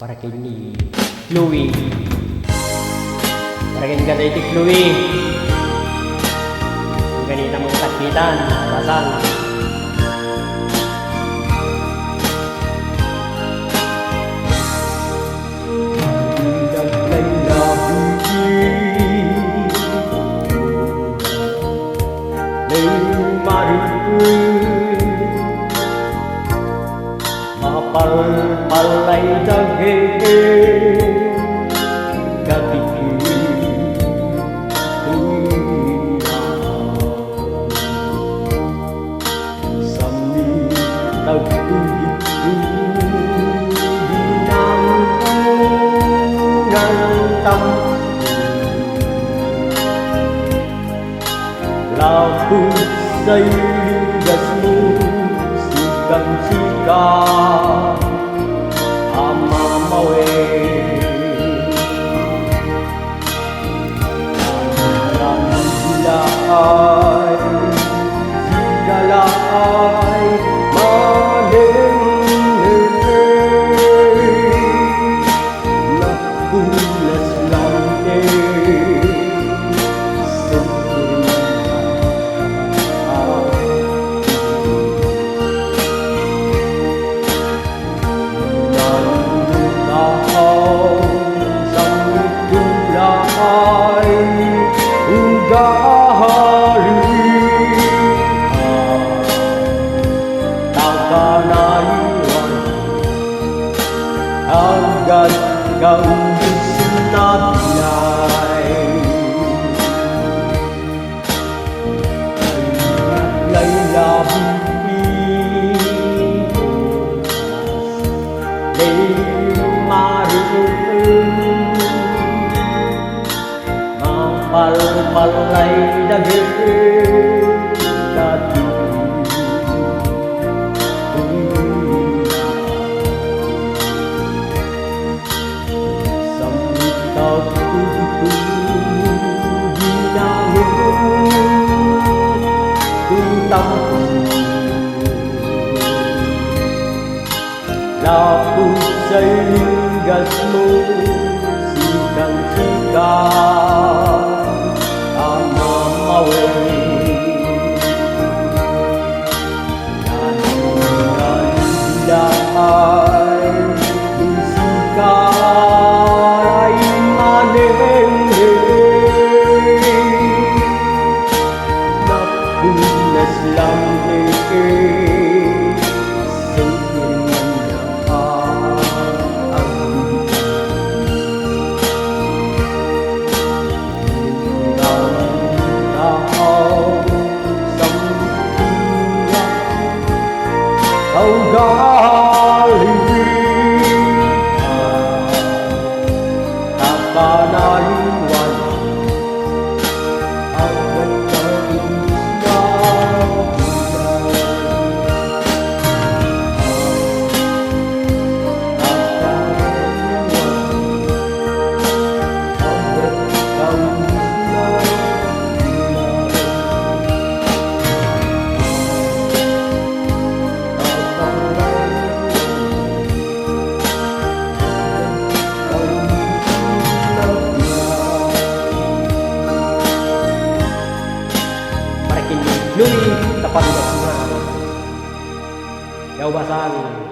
para kay ni Chloe. Para kay ni Chloe. Ganito mong sakitan, basang. Mapal-palay dagi katiki sami tagtugi dinang labu say gasmu sigang-sigang amamawe Nangilay sigalay malingay nakulas lang agad kang sinadlay ay labing ay maroon mapal-palay daging dati laput sa inggas mo sigang-sigang amamawe nangilan-gilaan isikay manenghe napunas lang Chloe, tapat na. Yaw basang.